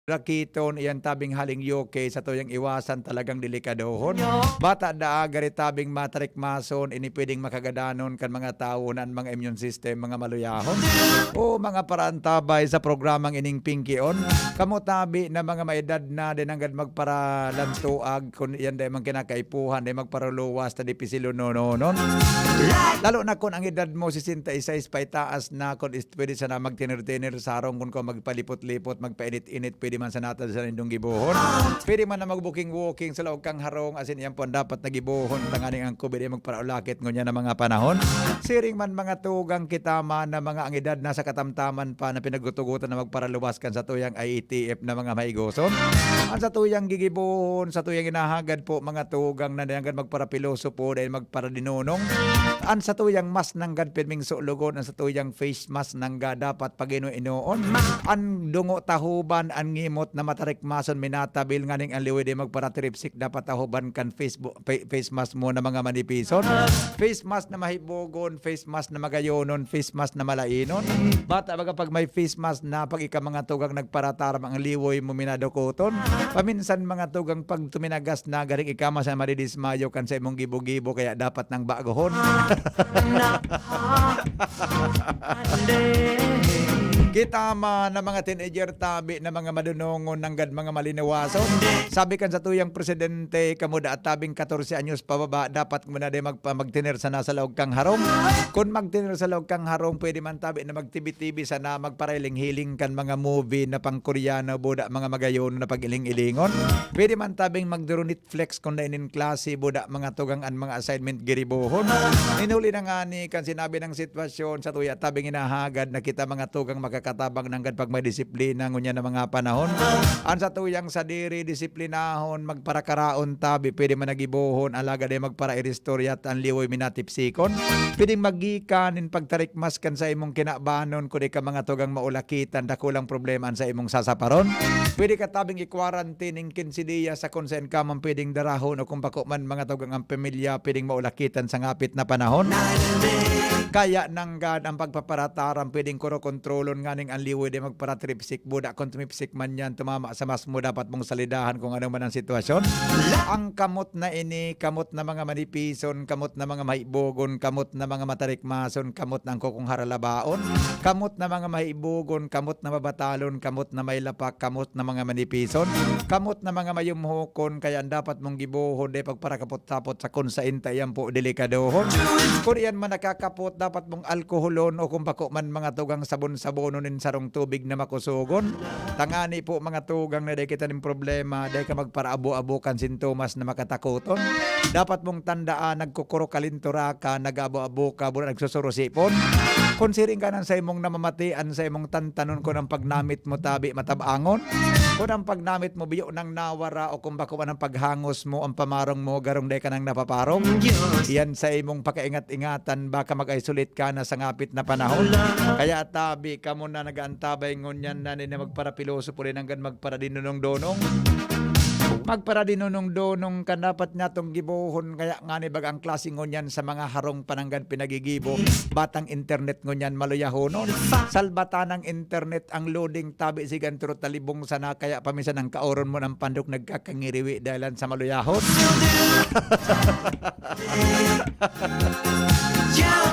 rakiton iyan tabing haling yoke sa tuyang iwasan talagang delikadohon. Bata da agari tabing matarik mason ini pwedeng makagadanon kan mga tao nan mga immune system mga maluyahon. O mga paraan tabay sa programang ining Pingkion. Kamo tabi na mga maedad na din hanggang magparalantuag kung iyan day mga kinakaipuhan day magparuluwas ta dipisilo nononon. Lalo na kung ang edad mo 66 pa itaas na kung pwede sana magtinir-tinir sarong kung magpalipot-lipot magpainit-init pwede man sa natal sa nindong gibuhon. Pwede man na mag-booking-walking sa loob kang harong asin iyan po ang dapat na gibuhon tanganing ang COVID ay magparaulakit ngunya na mga panahon. Siring man mga tugang kitama na mga ang edad nasa katamtaman pa na pinagutugutan na magparaluwaskan sa tuyang IETF na mga maigoson. Ang sa tuyang gigibuhon, sa tuyang inahagad po mga tugang na hanggang magparapiloso po dahil magparadinunong. Ang sa tuyang mas nanggad pirming sulugon, ang sa tuyang face mask nangga dapat pagino-inoon. Ang dungo tahuban, ang ngimot na matarik mason minatabil nganing ang liwid ay magparatripsik dapat tahuban kan face mask mo na mga manipison. Face mask na mahibogon, face mask na magayonon, face mask na malainon. Bata baga pag may face mask na pag ika mga tugang nagparataram ang liwoy mo minadokoton. Paminsan mga tugang pag tuminagas na garing ikama sa maridismayo kan sa imong gibo-gibo kaya dapat nang bagohon. Kitama na mga teenager tabi na mga madunongon nanggad mga malinawason. Sabi kan sa tuyang presidente kamuda at tabing 14 anyos pababa dapat mo na di magtiner sa nasa laog kang harong. Kung magtiner sa laog kang harong pwede man tabi na magtibi-tibi sana magparailing-hiling kan mga movie na pang Koreano buda mga magayon na pagiling-ilingon. Pwede man tabing magduro Netflix kung nainin klase buda mga tugang an mga assignment giribohon. Inuli na nga ni kan sinabi ng sitwasyon sa tuya tabing inahagad na kita mga tugang katabang nanggad pag may disiplina ngunya na mga panahon. Ang sa tuyang sa diri disiplinahon magparakaraon tabi pwede man nagibuhon alaga day magpara-irestoryat ang liwoy minatipsikon. Pwedeng magikanin pagtarikmas kan sa imong kinabanon kundi ka mga tugang maulakitan dakulang problema sa imong sasaparon. Pwede ka tabing i-quarantining 15 diya sa konsen ka man pwedeng darahon o kung bako man mga tugang ang pamilya pwedeng maulakitan sa ngapit na panahon. Kaya nanggad ang pagpaparataram pwedeng kuro-kontrolon nganing ang liwoy di magparatripsik buda kung tumipsik man yan tumama sa mas mo dapat mong salidahan kung ano man ang sitwasyon. Ang kamot na ini, kamot na mga manipison, kamot na mga maibogon, kamot na mga matarikmason, kamot na ang kukong haralabaon, kamot na mga maibogon, kamot na mabatalon, kamot na may lapak, kamot na mga manipison, kamot na mga mayumhokon kaya dapat mong gibuhon di pagparakapot-tapot sa konsainta yan po delikadohon. Kung yan man nakakapot dapat mong alkoholon o kung bako man mga tugang sabon-sabonon sarong tubig na makusugon. Tangani po mga tugang na day kita ng problema, day ka magparaabo-abo kan sintomas na makatakuton. Dapat mong tandaan, nagkukuro kalintura ka, nag-abo-abo ka, bura nagsusurusipon. Konsiring ka nang sa imong namamatian, sa imong tantanon ko ng pagnamit mo tabi matabangon. Kung ang pagnamit mo biyo ng nawara o kung bako man ang paghangos mo, ang pamarong mo, garong day ka nang napaparong. Yan sa imong pakaingat-ingatan, baka mag-isolate ka na sa ngapit na panahon. Kaya tabi ka mo na nag-aantabay ngunyan na nina magparapiloso po rin hanggang magparadinunong-donong. Magparadinunong-donong ka dapat nga itong gibuhon kaya nga ni bagang klase ngunyan sa mga harong pananggan pinagigibo. Batang internet ngunyan maluyahonon. Salbata ng internet ang loading tabi sigan turot talibong sana kaya pamisan ang kaoron mo ng pandok nagkakangiriwi dahilan sa maluyahon.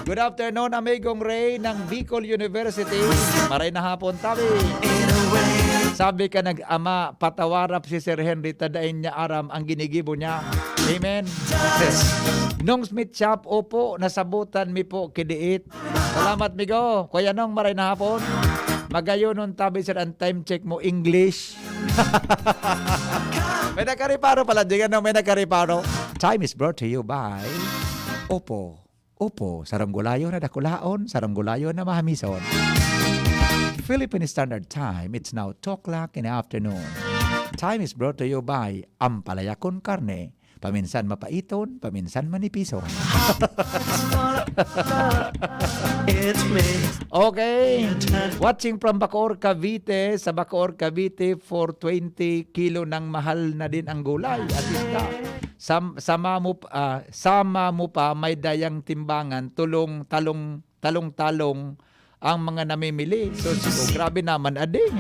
Good afternoon, amigong Ray ng Bicol University. Maray na hapon tabi. Sabi ka nag-ama, patawarap si Sir Henry, tadain niya aram ang ginigibo niya. Amen. Nung Smith Shop, opo, nasabutan mi po kidiit. Salamat, migo. Kuya Nong, maray na hapon. Magayon nun tabi sir, ang time check mo, English. May nakariparo pala, digan no, may nakariparo. Time is brought to you by Opo. Opo, saranggulayo na dakulaon, saranggulayo na mahamison. Philippine Standard Time, it's now 2 o'clock in the afternoon. Time is brought to you by Ampalayakon Karne. Paminsan mapaiton, paminsan manipison. Okay. Watching from Bacoor, Cavite. Sa Bacoor, Cavite, for 20 kilo ng mahal na din ang gulay. At ista, sama mo pa may dayang timbangan, talong-talong ang mga namimili. So, grabe naman ading.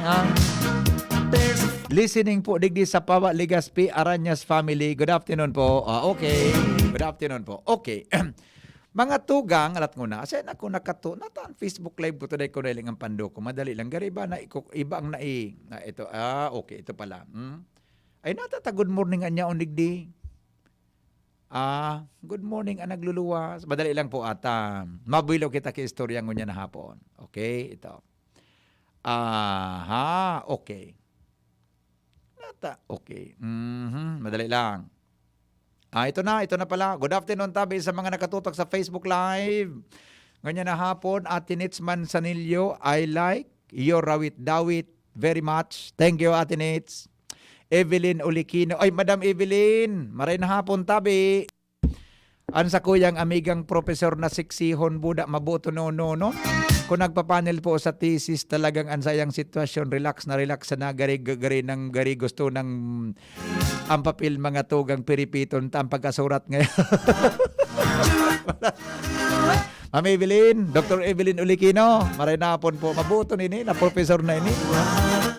Listening po digdi sa Pawa Ligaspi Aranyas family. Good afternoon po. Okay. Good afternoon po. Okay. Mga tugang, alat ko na. Kasi ako nataan Facebook live po today ko dahil ang pando ko. Madali lang. Gari ba na iba ang nai. Na ito. Okay. Ito pala. Ay natata good morning anya on digdi. Good morning ang nagluluwas. Madali lang po ata. Mabuilo kita ki istorya ngunya na hapon. Okay. Ito. Okay. Okay. Madali lang. Ito na pala. Good afternoon tabi sa mga nakatutok sa Facebook Live. Ganyan na hapon, Ate Nits Manzanillo, I like your rawit-dawit very much. Thank you, Ate Nits. Evelyn Ulikino. Ay, Madam Evelyn, maray na hapon tabi. An sa kuyang amigang profesor na siksihon buda mabuto no. Kung nagpapanel po sa thesis, talagang ansayang sitwasyon, relax na gari ng gari gusto ng ang papel mga tugang piripiton ang pagkasurat ngayon. Ma'am Evelyn, Dr. Evelyn Ulikino, maray na hapon po, mabuto nini, na professor na ini,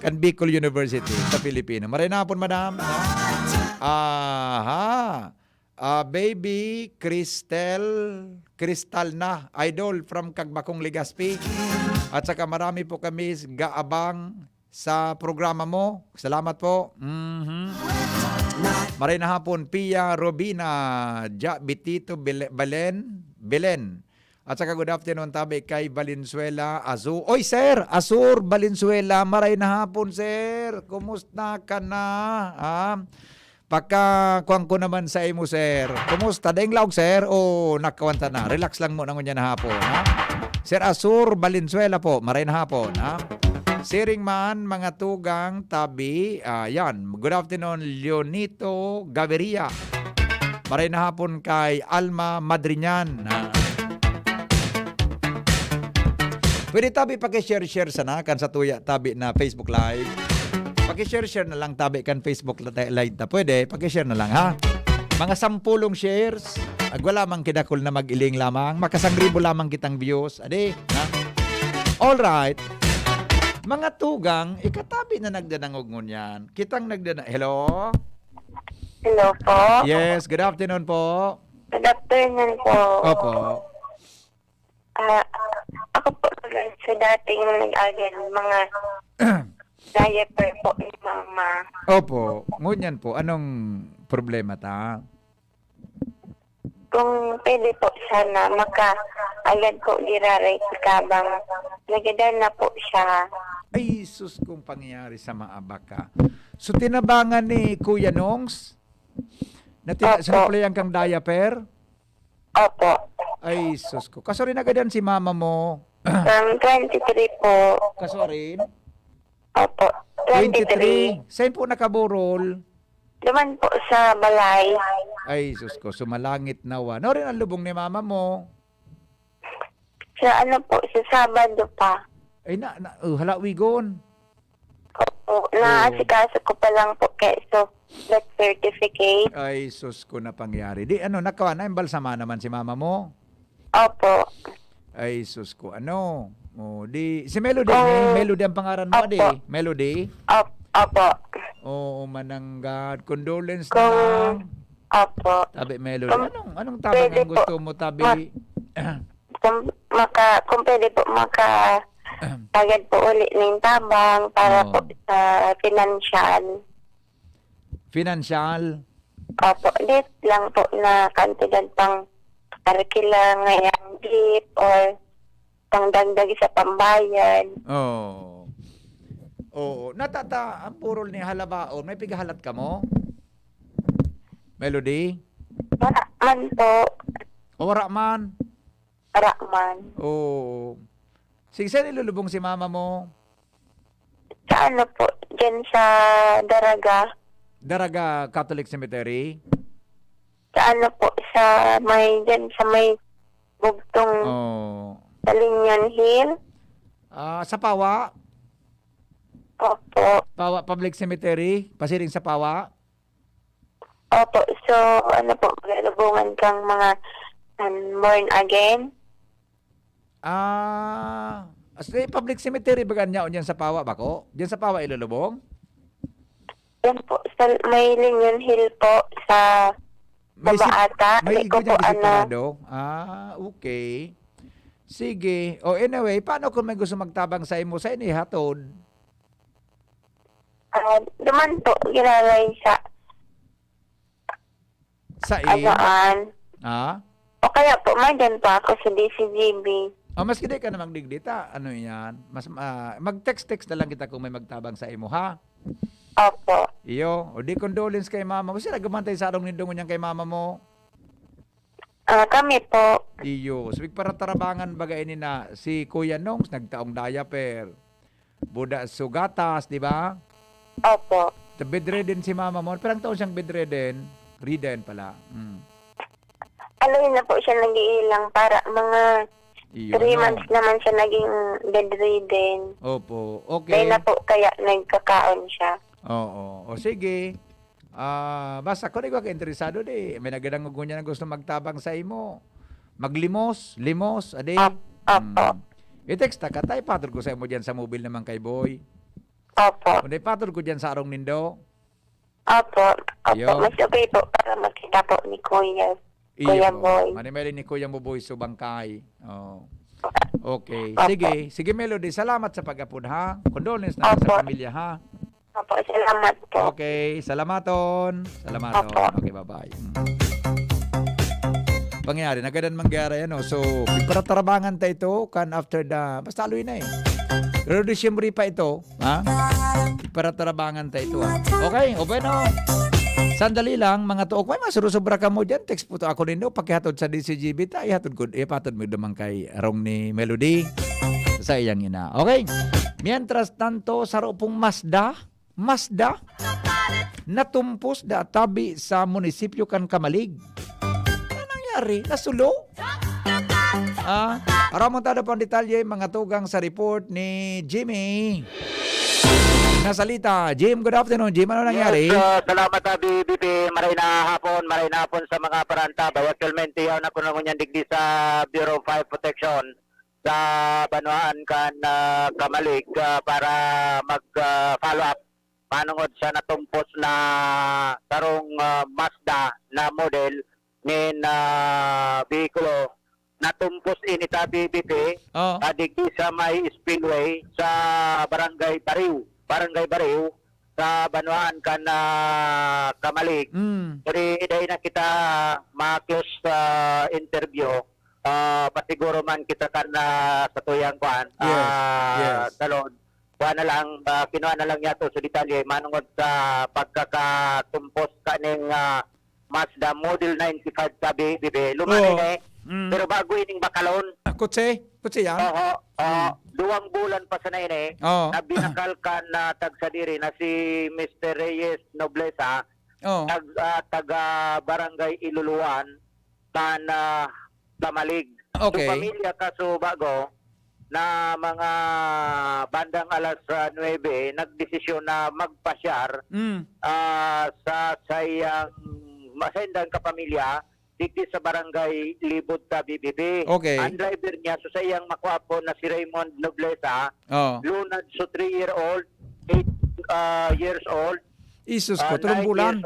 kan Bicol University sa Pilipino. Maray na hapon, madam. Baby Crystal na idol from Kagbakong Ligaspi. At saka marami po kami gaabang sa programa mo. Salamat po. Maray na hapon, Pia Robina, Bitito Belen. At saka good afternoon tabi kay Valenzuela Azul. Oy sir, Azur Valenzuela, maray na hapon sir. Kumusta ka na? Pagkakuang ko naman sa imo, sir. Kumusta? Daing laog, sir? O nakawanta na? Relax lang mo na ngunya na hapon, ha? Sir Azur Valenzuela po, maray na hapon, ha? Siring man, mga tugang, tabi, yan. Good afternoon, Leonito Gaviria. Maray na hapon kay Alma Madriñan, ha? Pwede tabi pakishare-share sana kan sa tuya tabi na Facebook Live. Paki-share na lang tabi kan Facebook live na pwede. Paki-share na lang ha. Mga 10 shares. Wala mang kidakol na mag-iling lamang. Makasangribo lamang kitang views. Adi. Ha? Alright. Mga tugang, ikatabi na nagdanangog ngunyan. Kitang nagdanang. Hello? Hello po. Yes, good afternoon po. Good afternoon po. Opo. Ako po sa dating nag-agal mga diaper po ni mama. Opo. Ngunyan po, anong problema ta? Kung pwede po sana, agad po diraray kabang nagadan na po siya. Ay, sus kung pangyayari sa maabaka. So, tinabangan ni Kuya Nongs? Na sinaplayan kang diaper? Opo. Ay, sus ko. Kaso rin agadan si mama mo. 23 po. Kaso rin? Opo. 23. Saan po nakaburol? Duman po sa balay. Ay, sus ko. Sumalangit nawa. No rin ang lubong ni mama mo? Sa sa Sabado pa. Ay, halawigon. Opo. Naasikaso ko pa lang po so that certificate. Ay, sus ko na pangyari. Di, nakawa na, imbalsama naman si mama mo? Opo. Ay, sus ko. Si Melody. Melody ang pangaran mo, di? Melody? Opo. Oo, mananggad. Condolence na lang. Opo. Tabi, Melody. Anong tama ang gusto mo, tabi? Kung pwede po tagad po ulit ng tabang para po sa financial. Financial? Opo. Dit lang po na kantidad pang arkila ngayang jeep or pangdagdag sa pambayan. Oo. Ang purol ni halabaon. May pigahalat ka mo? Melody? Wala man po. Wala man? Wala man. Oo. Sige, saan ilulubong si mama mo? Sa po? Diyan sa Daraga. Daraga Catholic Cemetery? Sa po? Diyan sa may bugtong Talinyan Hill. Sa Pawa? Opo. Pawa Public Cemetery? Pasiring sa Pawa? Opo. So, po? Lubungan kang mga born again? Public Cemetery ba ganyan dyan sa Pawa ba ko? Dyan sa Pawa ilulubong? Yan po, sa may Linyon Hill po sa May Babaata. may Ko po, ganyan separado? Okay. Sige. O anyway, paano kung may gusto magtabang sa imo sa inihatod? Duman po, ginalay sa Sa agaan. O kaya po, mandyan pa ako sa DCGB. Mas hindi ka na magdigdita. Ano yan? Mas mag-text-text na lang kita kung may magtabang sa imo, ha? Opo. Iyo. O di condolence kay mama mo. Sila gumantay sa arong nindong niyang kay mama mo. Kami po. Iyo. Subig para tarabangan bagay ni na si Kuya Nongs, nagtaong diaper. Buda sugatas, di ba? Opo. Bedridden si mama mo. Parang taon siyang bedridden. Ridden pala. Ano yun na po siya nag-iilang para mga Iyo, 3 months naman siya naging bedridden. Opo. Okay. Dahil na po kaya nagkakaon siya. Oo. O sige. Basta kung ikaw ka-interesado di, may nagadang niya na gusto magtabang sa imo. Maglimos, limos, ade. Opo. I-text ka, tayo patol ko sa imo dyan sa mobile naman kay Boy. Opo. Kung patol ko dyan sa arong nindo. Opo. Yo. Mas okay po para makita po ni Kuya. Kuya Boy. Manimeli ni Kuya mo Boy subangkay. Oh. Okay. Opo. Sige Melody, salamat sa pag-apod ha. Condolence na Opo. sa pamilya ha. Opo, salamat po. Okay, salamaton. Salamaton. Opo. Okay, bye-bye. Pangyari, nagadan mangyari yan. So, para tarabangan tayo ito, kan after the, basta aloy na eh. Pero Disyembre pa ito, ha? Para tarabangan tayo ito, ha? Okay, o bueno. Sandali lang, mga tuok. May masurusubra ka mo dyan. Text po to ako nindo. Pakihatod sa DCGB tayo. Ihatod ko. Ipatod mo naman kay arong ni Melody. Sa iyang ina. Okay. Mientras tanto, saro pong Mazda natumpos da tabi sa munisipyo kan Kamalig. Ano nangyari? Nasulo? Para mo tada pang detalye, mga tugang sa report ni Jimmy. Nasalita. Jim, good afternoon. Jim, ano nangyari? Yes, salamat BBP. Maray na hapon sa mga paranta. Bawat kalmentiyaw na kuno ngunyan digdi sa Bureau of Fire Protection sa Banuan kan Kamalig para mag-follow up. Manungod sa natumpos na tarong Mazda na model nin bihikulo. Natumpos inita BBP digdi sa may spillway sa Barangay Bariw sa Banuan kan Kamalig. Pero iday na kita ma-close interview. Pasiguro man kita kan sa tuyang kuan. Yes. Talon. Kinuha na lang yato sa detalye manungod sa pagkakatumpos kaning Mazda Model 95 sabi BB. Lumanin eh. Pero bago ining bakalon. Kutse yan? Oo. 2 bulan pa sa na ini. Na binakal ka na tagsadiri na si Mr. Reyes Noblesa. Taga Barangay Iluluan kan Kamalig. Okay. So pamilya kaso bago na mga bandang alas 9 nagdesisyon na magpasyar sa sayang masendang kapamilya dito sa Barangay Libot ta BBB. Okay. Ang driver niya so sayang makuapo na si Raymond Noblesa. Lunad so 3-year-old, 8 years old. Isus ko, tulong bulan.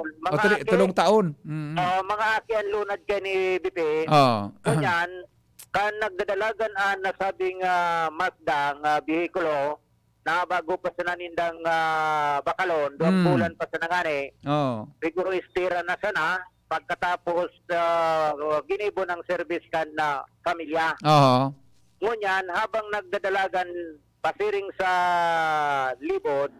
Tulong taon. Mga akian lunad ka ni BP. Kunyan, kan nagdadalagan na sabing Mazda nga bihikulo na bago pa sa nanindang bakalon, 2 bulan pa sa nangani. Siguro istira na sana pagkatapos ginibo ng service kan na pamilya. Ngunyan, habang nagdadalagan pasiring sa libod,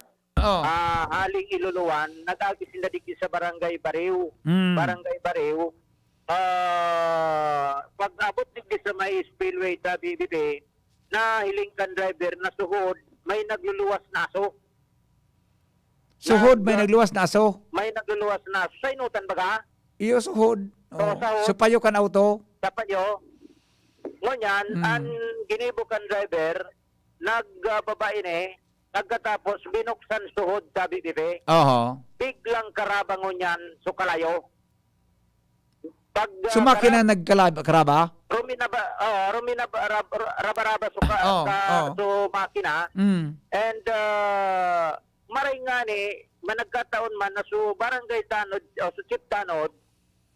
haling Iluluan, nag-agi sila digi sa Barangay Bariw. Barangay Bariw. Pag-abot digi sa may spillway ta BBB, na hilingkan driver na suhod, may nagluluwas na aso. Suhod, may nagluwas na aso? May nagluluwas na aso. Sa inutan baga? Iyo, suhod. Sahod. Supayo kan auto? Sa panyo. Ngunyan, ang ginibo kan driver, nagbabain nagkatapos binuksan suhod sa BBB. Biglang karabangon yan sukalayo. Pag Sumaki na nagkaraba? Raba-raba so makina. And maray nga ni, managkataon man na so barangay tanod, o so chief tanod,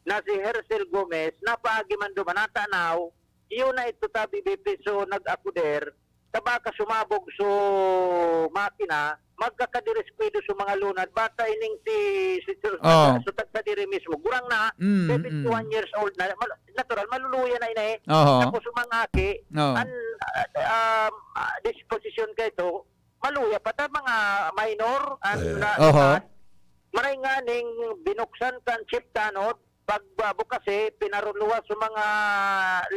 na si Hercel Gomez, napaagi man duman, natanaw, yun na ito tabi BP, so nag-akuder, tabaka sumabog so makina, magkakadirespedo sa mga lunad, bata ining si so tagsadiri mismo, gurang na, 71 years old na, natural, maluluya na ina eh, tapos sumangaki, disposition ka ito, maluya pa ta mga minor, maray nga ning binuksan kan chip tanod, pagbukas pinaruluwas sa mga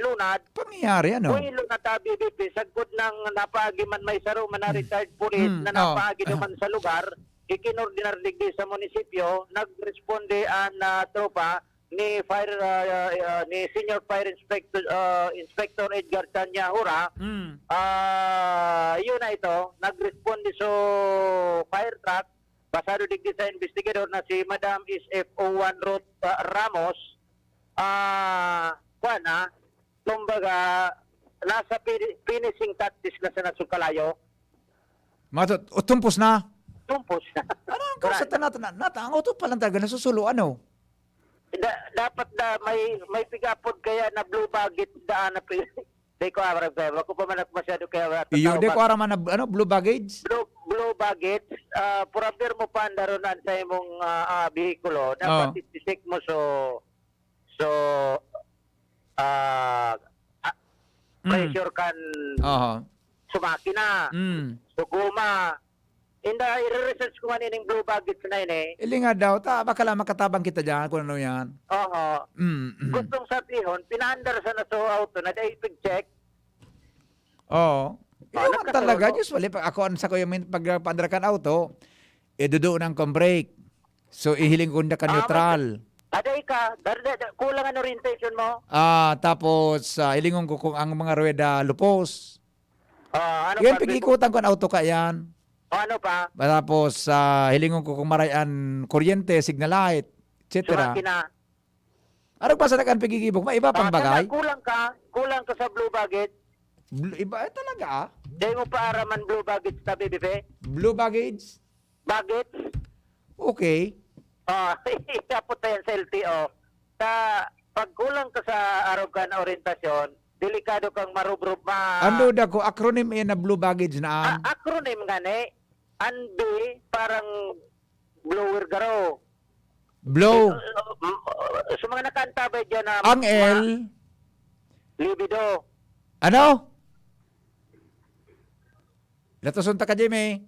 lunad. Pangyayari ano? Kung ilunad na BBP, sagod ng napaagi man may saro, man na retired police na napaagi naman sa lugar, ikinordinar digdi sa munisipyo, nagresponde ang tropa ni ni Senior Fire Inspector Edgar Tanya Hura. Yun na ito, nagresponde so fire truck, basado digdi sa investigador na si Madam SFO1 Ruth Ramos, kumbaga, nasa finishing touches na sa nasukalayo. Tumpos na? Tumpos na. Ano ang kausatan natin? Ang auto pa lang talaga nasusulo, ano? Dapat may pigapod kaya na blue baggage daan na Di ko aram kaya. Wako pa man masyado kaya. Iyo, di ko aram na blue baggage? Blue baggage. Purabir mo pa andaronan sa imong bihikulo. Dapat isisik mo pressure kan sumakina. Suguma. Inda, i-research ko man ining blue baggage na yun eh. Ili nga daw, baka lang makatabang kita dyan kung ano yan. Oo. Gustong sabihin, pinaandar sa na so auto na dahil pag-check. Oo. Iyon talaga, usually, pag ako sa ko yung pag-paandar kan auto, dudoon ang brake. So, ihiling ko na ka neutral. Aday ka, kulang ang orientation mo. Tapos, ilingon ko kung ang mga rueda lupos. Ano yan, pag-ikutan ko ang auto ka yan. Ano pa? Tapos, hilingon ko kung marayan kuryente, signal light, etc. Ano pa sa nakan pagigibok? May iba pang bagay? Kulang ka sa blue baggage. Iba talaga Dahil mo pa araman blue baggage sa BBP? Blue baggage? Baggage? Okay. Kapot na yan sa LTO. Pag kulang ka sa araw ka na orientasyon, delikado kang marubrub Ano da ko, acronym na blue baggage na acronym nga ne. B, parang blower garo. Blow. Sa mga nakantabay dyan na... Ang L. Libido. Ano? Latosunta ka, Jimmy.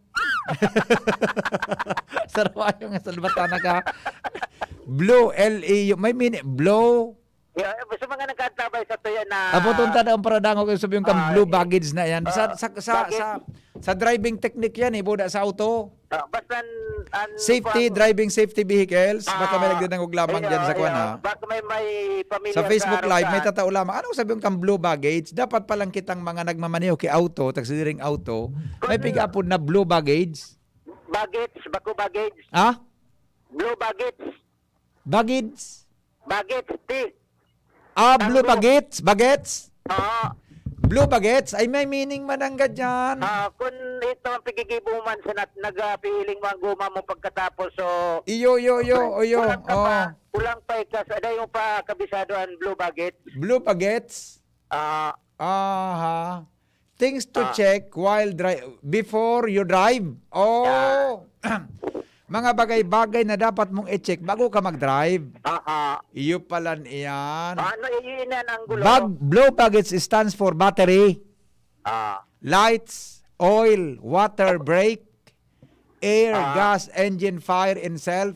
Sarawa yung salbatana ka. Blow, L-E, may meaning, blow. Sa mga nagkatabay sa to yan na... Apunta na ang paradango kung sabi yung blue baggage na yan. Sa driving technique yan, buda sa auto. Basta... Safety, driving safety vehicles. Baka may nagdadangog lamang dyan sa kwan ha. Baka may pamilya sa Facebook Live, may tatao lamang. Ano sabi yung blue baggage? Dapat palang kitang mga nagmamaneho kay auto, taksiring auto, may pigapod na blue baggage. Baggage, bako baggage. Blue baggage. Baggage? Baggage, T. Blue baggage? Baggage? Blue baggage? Ay may meaning man ang gadyan. Kung ito ang pigigibuman sa nagpihiling mga guma mo pagkatapos, so... Iyo. Kulang pa ikas. Aday mo pa kabisado ang blue baggage. Blue baggage? Things to check while before you drive. Mga bagay-bagay na dapat mong i-check bago ka mag-drive. Iyo pala iyan. Ano iyan ang gulo? Blue baggage stands for battery, lights, oil, water, brake, air, gas, engine, fire, and self.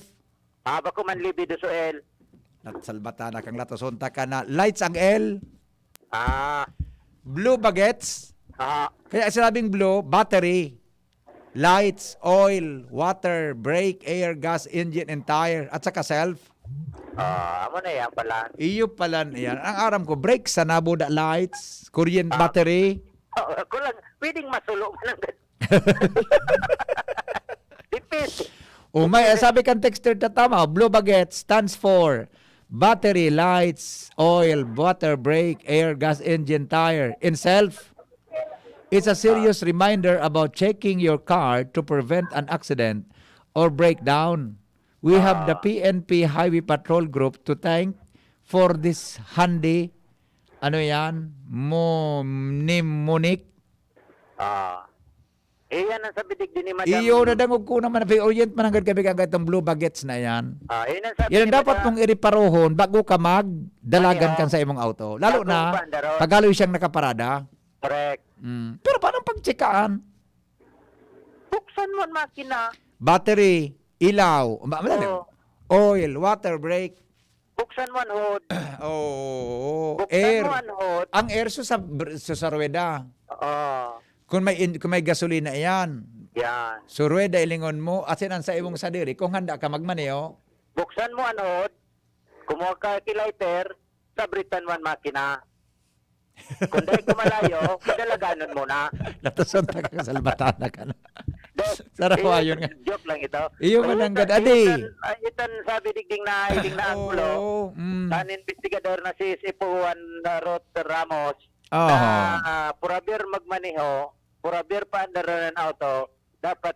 Bako man libido so L. Natsalbata na kang latosonta ka na. Lights ang L. Blue baggage. Kaya sinabing blue, battery. Lights, oil, water, brake, air, gas, engine, and tire. At saka self. Amo na yan pala. Iyo pala yan. Ang aram ko, brake sa nabuda, lights, Korean battery. Kulang, pwedeng masulo man ang dipis. Sabi kang texter na tama, blue baguette stands for battery, lights, oil, water, brake, air, gas, engine, tire, and self. It's a serious reminder about checking your car to prevent an accident or breakdown. We have the PNP Highway Patrol Group to thank for this handy, ano yan, mnemonic. Yan ang sabi din ni Madam. Iyo na dangog ko naman, orient man hanggang gabi kagad itong blue baguettes na yan. Yan ang sabi Yan ang ni dapat Madam. mong iriparohon bago ka magdalagan kan sa imong auto. Lalo na, pagaloy siyang nakaparada. Correct. Pero paano pagtsikaan? Buksan mo ang makina. Battery, ilaw, oil, water brake, Buksan mo ang hood. Buksan air. mo ang hood. Ang air sa ruweda. Kung may gasolina yan. Yan. So ruweda ilingon mo at sinan sa imong sadiri kung handa ka magmaneho. Buksan mo ang hood. Kumuha ka lighter. Sabritan mo ang makina. Kung dahil kumalayo, madalaganon mo na. Latason ta ka salbatana ka na. Sarap ayon nga. Joke lang ito. Iyo man ang adi. Itan sabi digding na angulo. Tan investigador na si Sipuan Rot Ramos. Purabir magmaneho, purabir pa andaran ng auto, dapat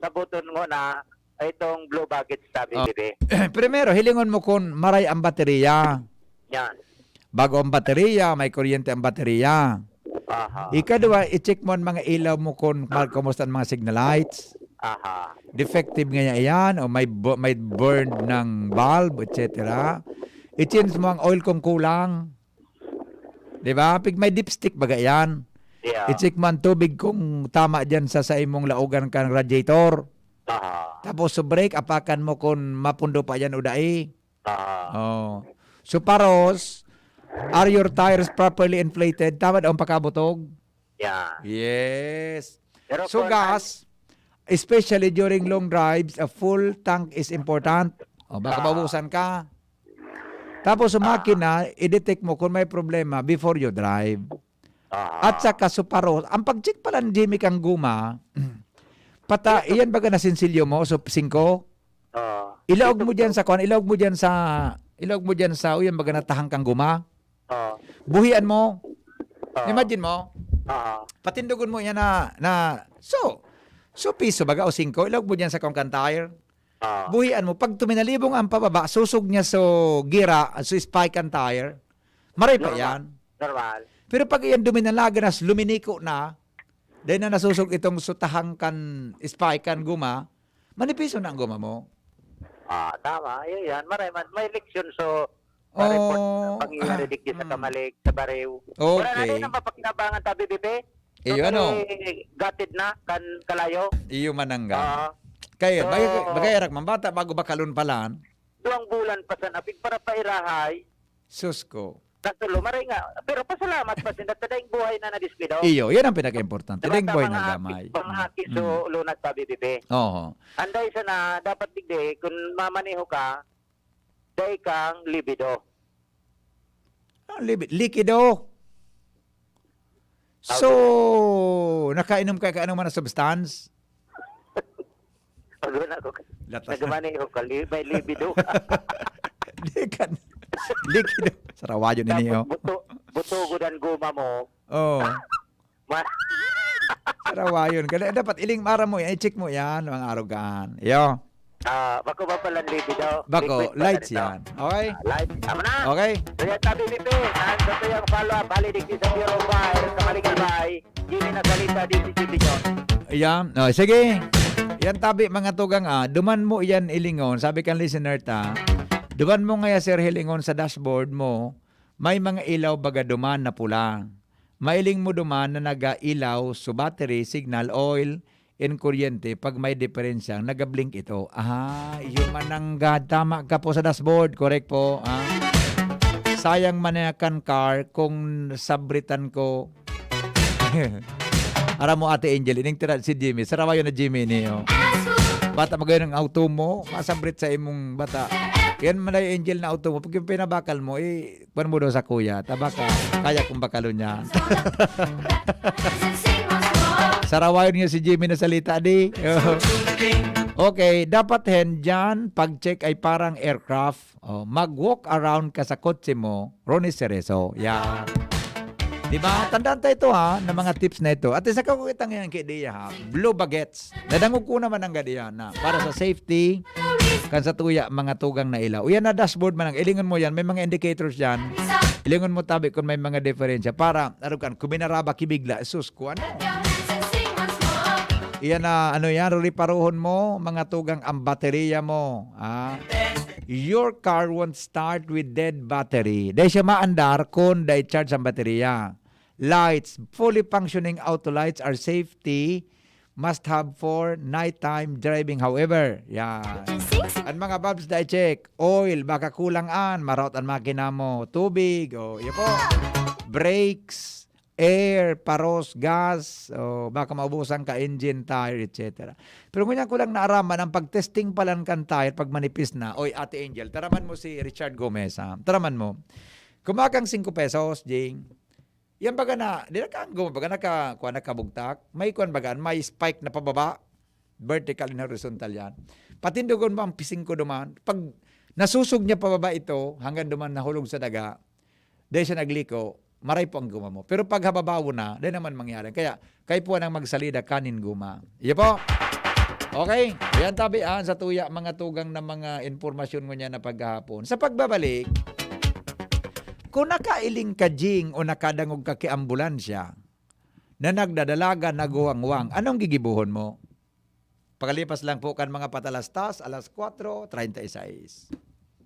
sabuton mo na itong blue baggage sabi bibi. Primero, hilingon mo kung maray ang baterya. Yan. Bago ang baterya, may kuryente ang baterya. Ikadua, i-check mo ang mga ilaw mo kung kumusta ang mga signal lights. Defective nga yan, o may burn ng bulb, etc. I-change mo ang oil kung kulang. Diba? Pag may dipstick baga yan. Yeah. I-check mo ang tubig kung tama dyan sa imong laugan kang radiator. Tapos sa brake, apakan mo kung mapundo pa yan o dai. So paros, are your tires properly inflated? Tama daw ang pakabutog? Yeah. Yes. Pero So gas, especially during long drives, a full tank is important. Baka mabusan ka. Tapos sa makina, i-detect mo kung may problema before you drive. At saka suparos, ang pag-check pala ng Jimmy kang guma, iyan baga na sinsilyo mo, so 5? Ilawag mo dyan sa uyan baga natahang kang guma. Buhian mo. Imagine mo. Patindugon mo yan so piso baga o 5, ilawag mo dyan sa kong tire. Buhian mo. Pag tuminalibong ang pababa, susog niya so gira, so spike ang tire. Maray pa yan. Normal. Pero pag iyan duminalaga na, luminiko na, dahil na nasusog itong sutahang kan spike kan guma, manipiso na ang guma mo. Tama. Yan. Maray man. May leksyon so pag-iaridik sa kamalig, sa bariw. Okay. Wala na rin ang mapakinabangan tabi, bebe. Iyo ano? Gatid na, kalayo. Iyo manangga. Kaya, bagayarak man bata bago bakalon palan. 2 bulan pa sa napig para pairahay. Sus ko. Katulo, maray nga. Pero pasalamat pa sin tadayng buhay na na-dispido. Iyo, yan ang pinaka-importante. Daing boy na gamay. Pangaki so lunat tabi, bebe. Oo. Anday sa na, dapat digde, kung mamaniho ka, day kang libido. Likido. So, nakainom ka anong man na substance? Pag na ko, nagmaniho ka, may libido. Likido. Sarawayo ni niyo. Butugodan guma mo. Sarawayon. Dapat iling mara mo yan. I-check mo yan. Ang arugan. Yo. Bako ba palang libido? Bako, lights yan. Okay? Lights. Tama na. Okay? Kaya tabi pipi, nasa ito yung follow-up, halidig sa Bureau 5, sa Maligalbay, hindi na salita di si Pingkion. Ayan. Sige. Yan tabi mga tugang duman mo yan ilingon. Sabi kang listener duman mo nga sir hilingon sa dashboard mo, may mga ilaw baga duman na pula. Mailing mo duman na naga-ilaw so battery, signal, oil, and kuryente. Pag may diferensya, nagablink ito. Yung mananggad. Tama ka po sa dashboard. Correct po. Sayang manakan car kung sabritan ko. Ara mo ate Angel, ining tira si Jimmy. Sarawayo na Jimmy niyo. Bata magayon ng auto mo, masabrit sa imong bata. Yan man ay Angel na auto mo. Pag yung pinabakal mo, kuwan mo daw sa kuya. Tabaka, kaya kung bakalo niya. Sarawayon niya si Jimmy na salita di. Okay, dapat dyan, pag-check ay parang aircraft. Mag-walk around ka sa kotse mo, Ronnie Cerezo. Yan. Di ba? Tandaan tayo ito ha, ng mga tips na ito. At isa ka kukita ngayon kay Dia ha, blue baguettes. Nadangog ko naman ang gadiyan na para sa safety, kan sa tuya, mga tugang na ilaw. Yan na dashboard man ang ilingon mo yan, may mga indicators yan. Ilingon mo tabi kung may mga diferensya para, ano kan, kung binaraba kibigla, sus ko ano. Iyan na, ano yan, riparuhon mo, mga tugang ang baterya mo. Your car won't start with dead battery. Dahil siya maandar kung dahil charge ang baterya. Lights, fully functioning auto lights are safety must have for nighttime driving. However, yan. At mga babs dahil check, oil, baka kulang maraot ang makina mo. Tubig, yan po. Brakes, air, paros, gas, baka maubusan ka engine, tire, etc. Pero ngunyan ko lang naaraman, ang pag-testing palan kan tire, pag manipis na, Ate Angel, taraman mo si Richard Gomez, taraman mo. Kumakang 5 pesos, Jing. Yan baga na, di na kang baga nakabugtak, may may spike na pababa, vertical and horizontal yan. Patindugon mo ang pising ko duman, pag nasusog niya pababa ito, hanggang duman nahulog sa daga, dahil siya nagliko, maray po ang guma mo. Pero pag hababawo na, di naman mangyari. Kaya, kayo po nang magsalida, kanin guma. Iya po. Okay. Yan tabian sa tuya, mga tugang na mga informasyon mo niya na paghahapon. Sa pagbabalik, kung nakailing ka, Jing, o nakadangog ka ambulansya, na nagdadalaga, naguwang-wang, anong gigibuhon mo? Pagalipas lang po kan mga patalastas, alas 4:36.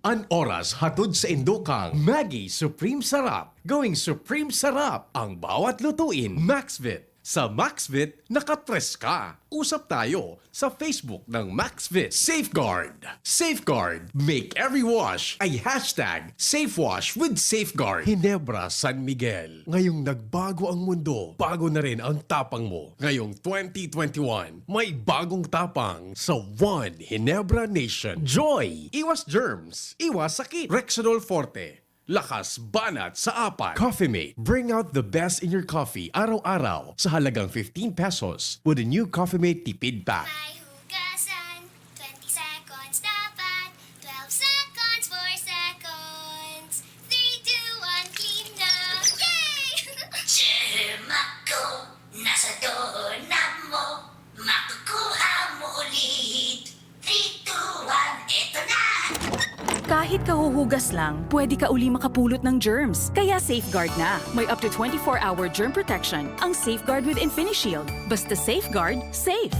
An oras hatod sa indukang Maggie Supreme Sarap. Going Supreme Sarap ang bawat lutuin. Maxvit. Sa Maxvit, nakatres ka. Usap tayo sa Facebook ng Maxvit. Safeguard. Safeguard. Make every wash ay hashtag SafeWash with Safeguard. Hinebra San Miguel. Ngayong nagbago ang mundo, bago na rin ang tapang mo. Ngayong 2021, may bagong tapang sa One Hinebra Nation. Joy. Iwas germs. Iwas sakit. Rexidol Forte. Lakas banat sa apat. Coffee Mate. Bring out the best in your coffee araw-araw sa halagang 15 pesos with a new Coffee Mate tipid pack. May hugasan, 20 seconds dapat, 12 seconds, 4 seconds, 3, 2, 1, clean na! Yay! Ako, nasa doorknob mo, makukuha mo ulit. 3, 2, 1, eto na! Kahit kahuhugas lang, pwede ka uli makapulot ng germs. Kaya Safeguard na. May up to 24-hour germ protection ang Safeguard with InfiniShield. Basta Safeguard, safe.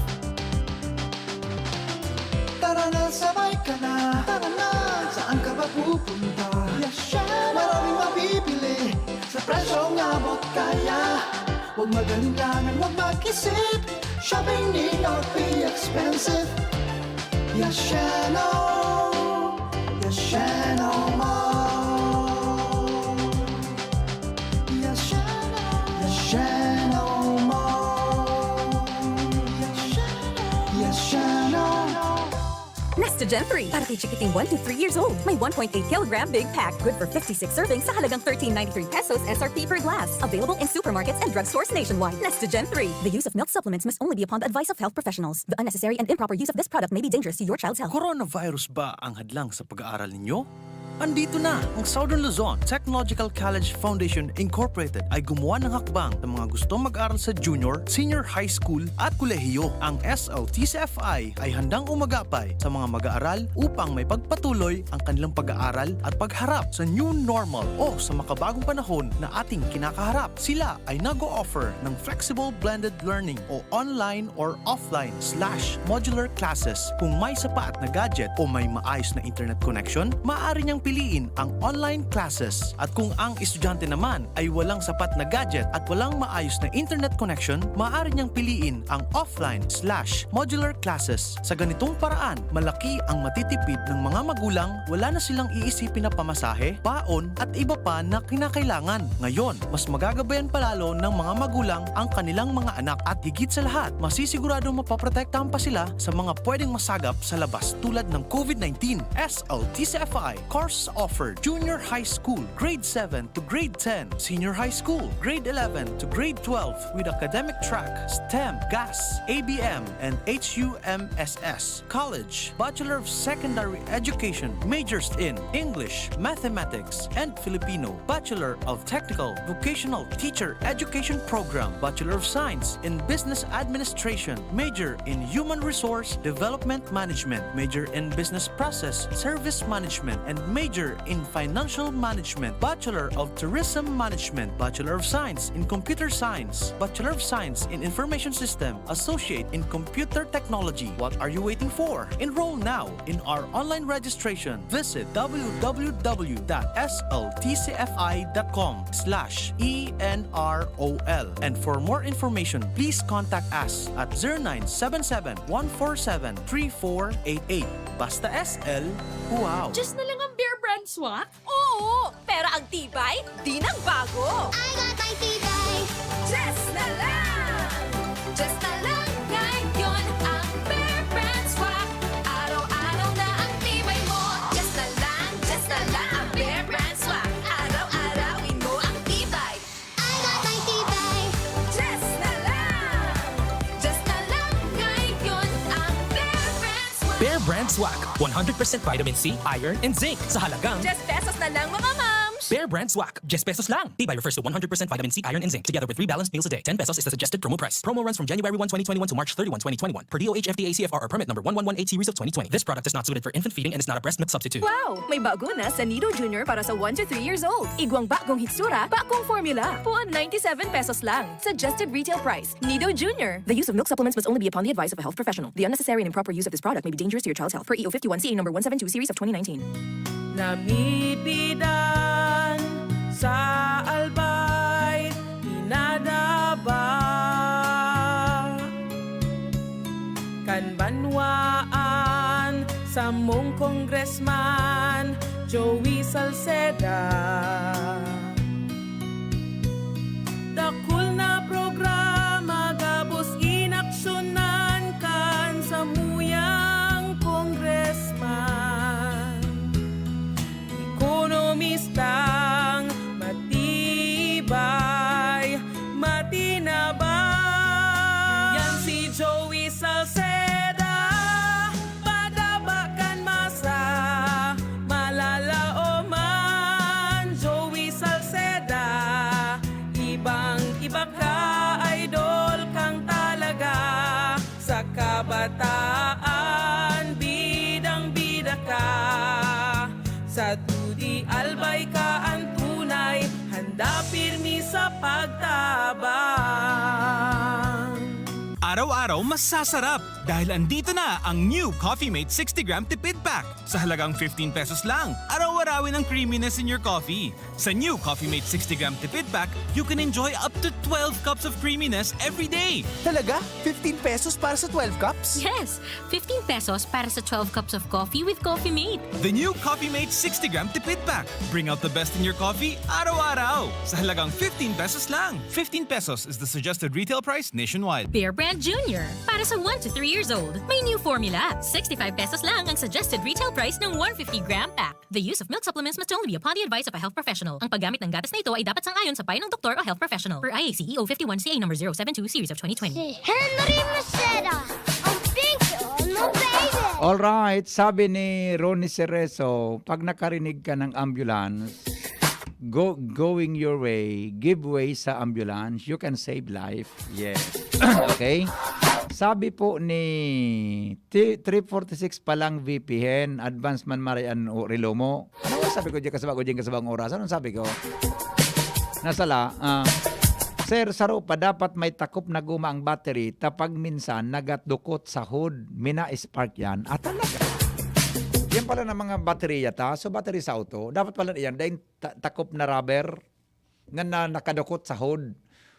Tara na, sabay ka na. Tara na, saan ka ba pupunta? Maraming mabibili sa presyong abot kaya. Huwag magalinlangan, huwag mag-isip. Shopping need not be expensive. Yashano Mall. Yashano Mall. Yashano. Nesta Gen 3. Para kay chikiting 1 to 3 years old. May 1.8 kilogram big pack. Good for 56 servings sa halagang 13.93 pesos SRP per glass. Available in supermarkets and drugstores nationwide. Nesta Gen 3. The use of milk supplements must only be upon the advice of health professionals. The unnecessary and improper use of this product may be dangerous to your child's health. Coronavirus ba ang hadlang sa pag-aaral ninyo? Andito na ang Southern Luzon Technological College Foundation Incorporated ay gumawa ng hakbang ng mga gustong mag-aral sa junior, senior high school at kolehiyo. Ang SLTCFI ay handang umagapay sa mga mag-aaral upang may pagpatuloy ang kanilang pag-aaral at pagharap sa new normal o sa makabagong panahon na ating kinakaharap. Sila ay nag-o-offer ng flexible blended learning o online or offline/modular classes. Kung may sapat na gadget o may maayos na internet connection, maaari niyang piliin ang online classes. At kung ang estudyante naman ay walang sapat na gadget at walang maayos na internet connection, maaari niyang piliin ang offline/modular classes. Sa ganitong paraan, malaki ang matitipid ng mga magulang, wala na silang iisipin na pamasahe, baon at iba pa na kinakailangan. Ngayon, mas magagabayan palalo ng mga magulang ang kanilang mga anak at higit sa lahat, masisiguradong mapaprotektahan pa sila sa mga pwedeng masagap sa labas tulad ng COVID-19. SLTCFI Course Course offered: Junior High School, Grade 7 to Grade 10. Senior High School, Grade 11 to Grade 12 with academic track, STEM, GAS, ABM, and HUMSS. College, Bachelor of Secondary Education, majors in English, Mathematics, and Filipino. Bachelor of Technical Vocational Teacher Education Program. Bachelor of Science in Business Administration, major in Human Resource Development Management, major in Business Process Service Management, and major in Financial Management. Bachelor of Tourism Management, Bachelor of Science in Computer Science, Bachelor of Science in Information System, Associate in Computer Technology. What are you waiting for? Enroll now in our online registration. Visit www.sltcfi.com/ENROL. And for more information, please contact us at 0977-147-3488. Basta SL, wow! Just na lang ang Bear Brand swak? Oo! Pero ang tibay, di nang bago! I got my tibay. Just na lang! Just na lang ngayon ang Bear Brand swak. Araw-araw na ang tibay mo. Just na lang ang Bear Brand swak. Araw-arawin mo ang tibay. I got my tibay. Just na lang ngayon ang Bear Brand swak. Bear Brand Swak, 100% vitamin C, iron, and zinc sa halagang Just pesos na lang mga moms! Bear Brand Swak. Just pesos lang. Tibay refers to 100% vitamin C, iron, and zinc together with 3 balanced meals a day. 10 pesos is the suggested promo price. Promo runs from January 1, 2021 to March 31, 2021 per DOH FDA CFR or permit number 1118 series of 2020. This product is not suited for infant feeding and is not a breast milk substitute. Wow! May bago na sa Nido Junior para sa 1 to 3 years old. Igwang bagong hitsura, bagong formula. Puan 97 pesos lang. Suggested retail price. Nido Junior. The use of milk supplements must only be upon the advice of a health professional. The unnecessary and improper use of this product may be dangerous to your child's health. Per EO 51 CA number 172 series of 2019. Namipidan sa albay, inadaba kan banwaan sa mong congressman Joey Salceda. Dakul na programa gabos inaksyonan kan sa muyang congressman. Ekonomistang matibay, matinabay. Yan si Joey Salceda, padabakan masa, malala o man. Joey Salceda, ibang-iba ka, idol kang talaga. Sa kabataan, bidang-bida ka. Sa tudi albay ka ang tunay, handa pirmi sa pagtabang. Araw-araw masasarap dahil andito na ang new Coffee Mate 60-gram tipid pack. Sa halagang 15 pesos lang, araw-arawin ang creaminess in your coffee. Sa new Coffee Mate 60-gram tipid pack, you can enjoy up to 12 cups of creaminess every day. Talaga? 15 pesos para sa 12 cups? Yes, 15 pesos para sa 12 cups of coffee with Coffee Mate. The new Coffee Mate 60-gram tipid pack. Bring out the best in your coffee araw-araw. Sa halagang 15 pesos lang. 15 pesos is the suggested retail price nationwide. Bear Brand Junior. Para sa 1 to 3 years old, may new formula. 65 pesos lang ang suggested retail price ng 150-gram pack. The use of milk supplements must only be upon the advice of a health professional. Ang paggamit ng gatas na ito ay dapat sang-ayon sa payo ng doktor o health professional. Per IAC EO 51 CA number 072 series of 2020. Si Henry Maceda, ang Pingkion mo, baby! Alright, sabi ni Ronnie Cerezo, pag nakarinig ka ng ambulance, going your way, give way sa ambulance, you can save life. Yes. Okay? Sabi po ni 346 pa lang VP Hen, advance man marian o relomo. Ano ba sabi ko diyan kasabang oras? Anong sabi ko? Nasala, Sir, saro pa dapat may takop na guma ang battery tapag minsan nagatdukot sa hood. Mina spark yan. At talaga. Yan pala ng mga baterya ta. So battery sa auto, dapat pala yan dahil takop na rubber na nakadukot sa hood.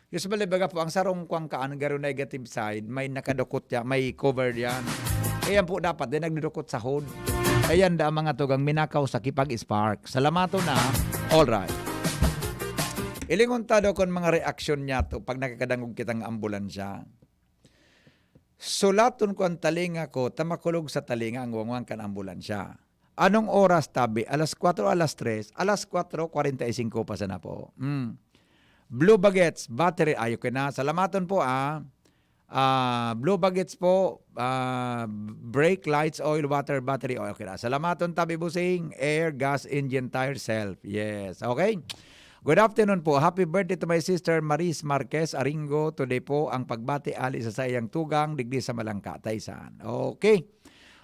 Usually baga po ang sarong kuang kaan garo negative side, may nakadukot yan, may cover yan. Ayan po dapat din nagdudukot sa hood. Ayan da mga tugang minakaw sa kipag spark. Salamato na. All right. Ilingon tado kon mga reaksyon niya to pag nakakadangog kitang ambulansya. Sulaton ko ang talinga ko, tamakulog sa talinga ang wangwang kan ambulansya. Anong oras tabi? Alas 4, alas 3, alas 4:45 pa sana po. Blue Baguettes, battery, ayok na. Salamaton po Blue Baguettes po, brake, lights, oil, water, battery, okay na. Salamaton tabi busing, air, gas, engine, tire, self. Yes, okay. Good afternoon po. Happy birthday to my sister Maris Marquez Aringo. Today po ang pagbati ali sa sayang tugang digdi sa Malangka, Taysan. Okay.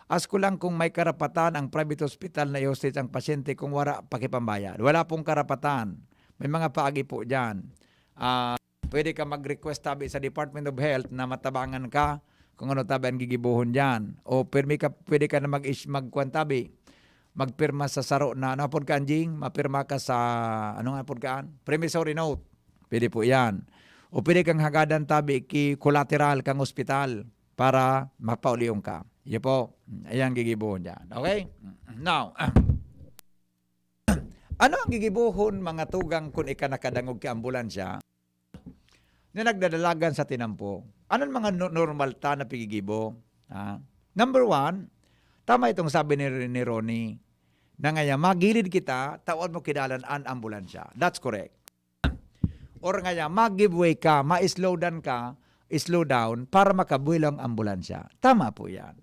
Asko lang kung may karapatan ang private hospital na i-hostage ang pasyente kung wala pakipambayad. Wala pong karapatan. May mga paagi po dyan. Pwede ka mag-request tabi sa Department of Health na matabangan ka kung ano tabi ang gigibuhon dyan. O pwede ka na magkwantabi, magpirma sa saro na ano po ka anjing, mapirma ka sa ano nga po ka promissory note. Pwede po yan. O pwede kang hagadan tabi ki collateral kang hospital para mapauliong ka. Yan po. Ayan gigibuhon dyan. Okay? Now, ano ang gigibuhon mga tugang kung ikanakadangog ka ambulansya na nagdadalagan sa tinampo? Anong mga normal ta na pigigibo? Number 1, tama itong sabi ni Ronnie, na ngaya magilid kita, tawad mo kidalan ang ambulansya. That's correct. Or ngaya mag-giveaway ka, ma-slow down para makabuhay lang ambulansya. Tama po yan.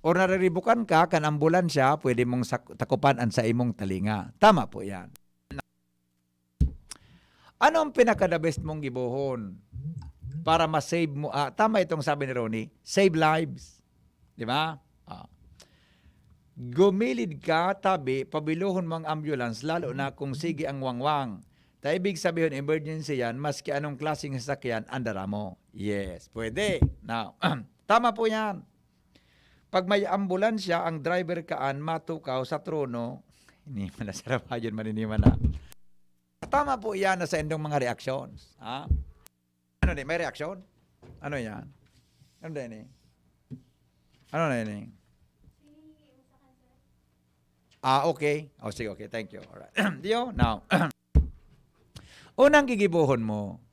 Or nariribukan ka, kan ambulansya, pwede mong takupan sa imong talinga. Tama po yan. Ano ang pinaka-the best mong gibuhon para ma-save mo? Tama itong sabi ni Ronnie, save lives. Di ba? Gumilid ka, tabi, pabiluhon mo ang ambulance, lalo na kung sige ang wangwang. Ibig sabihin, emergency yan, maski anong klaseng sasakyan, andara mo. Yes, pwede. Now, tama po yan. Pag may ambulansya, ang driver kaan matukaw sa trono, hindi man na sarap yun, maniniman na. Tama po yan na sa endong mga reactions. Ano din? May reaction? Ano yan? Ano din eh? Ano din eh? Okay. Sige, okay. Thank you. Alright. Now, unang gigibuhon mo,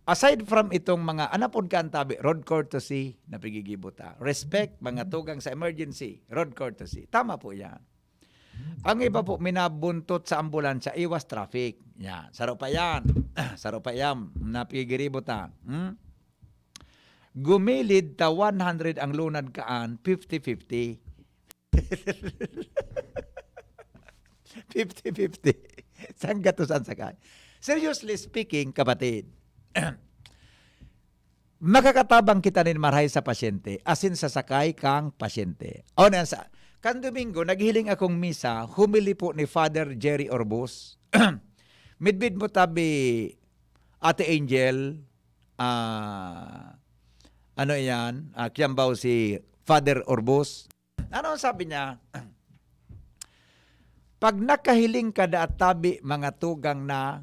aside from itong mga anapod ka ang tabi, road courtesy na pigigibuta. Respect, mga tugang sa emergency, road courtesy. Tama po yan. Ang iba po, minabuntot sa ambulansya, iwas traffic. Yan. Saro pa yan. Na pigigiributa. Gumilid ta 100 ang lunad kaan, 50-50. 50-50. Saan gatusan sakay? Seriously speaking, kapatid, makakatabang kita nin marhay sa pasyente, asin sasakay kang pasyente. O nasa, kan Domingo, naghiling akong misa, humili po ni Father Jerry Orbos. Midbid mo tabi, Ate Angel, ano yan, kiyambaw si Father Orbos. Ano sabi niya? Pag nakahiling ka da at tabi mga tugang na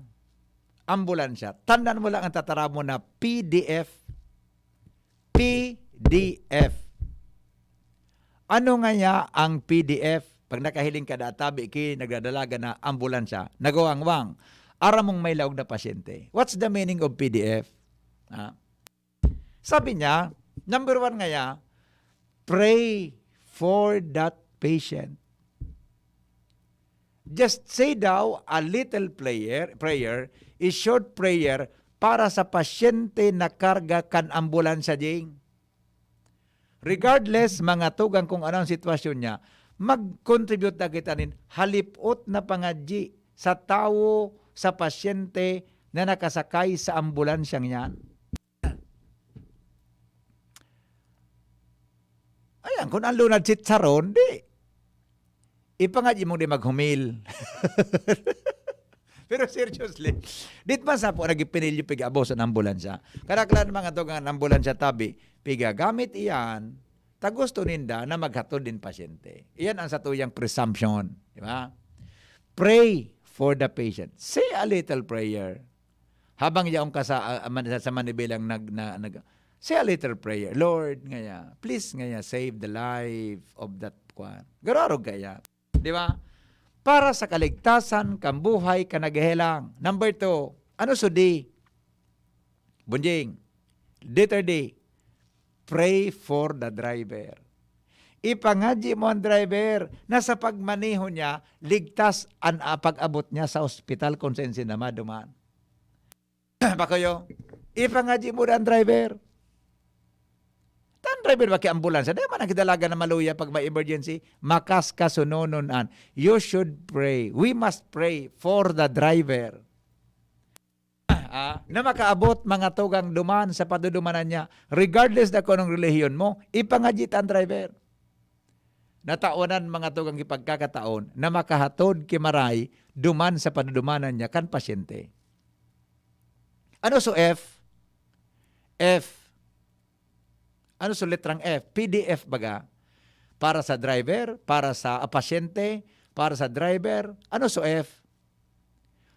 ambulansya, tandaan mo lang ang tatara mo na PDF. PDF. Ano nga niya ang PDF? Pag nakahiling ka da at tabi ki nagdadalaga na ambulansya, nagawangwang, ara mong may laog na pasyente. What's the meaning of PDF? Sabi niya, number 1 nga niya, pray for that patient. Just say daw a little prayer, a short prayer para sa pasyente na karga kan ambulansya ding. Regardless mga tugang kung anong sitwasyon niya, mag-contribute na kita nin halipot na pangadji sa tao, sa pasyente na nakasakay sa ambulansyang yan. Ayan, kung ang lunad sitsaron, di. Ipangadji mo di maghumil. Pero seriously, dit man sa po nagipinilyo piga-abo sa ambulansya. Karaklan mga tugang ambulansya tabi, piga gamit iyan, tagusto ninda na maghatod din pasyente. Iyan ang satuyang presumption. Di ba? Pray for the patient. Say a little prayer. Habang yaong ka sa manibilang say a little prayer. Lord, ngaya, please ngaya, save the life of that one. Gararog kaya. Di ba? Para sa kaligtasan, kambuhay, kanagahelang. Number 2, ano sudi? Bunjing, letter D, pray for the driver. Ipangadji mo ang driver na sa pagmaneho niya, ligtas ang pag-abot niya sa ospital kung saan sinama dumaan. Bakoyo, ipangadji mo ang driver. Tan driver ba kay ambulansya? Di man ang kidalaga na maluya pag may emergency. Makas kasunononan. You should pray. We must pray for the driver. Na makaabot mga tugang duman sa padudumanan niya. Regardless na kung anong relihiyon mo, ipangadji ang driver. Nataonan mga tugang ipagkakataon na makahatod kimaray duman sa padudumanan niya kan pasyente. Ano so F? F. Ano so letrang F? PDF baga? Para sa driver, para sa pasyente, para sa driver. Ano so F?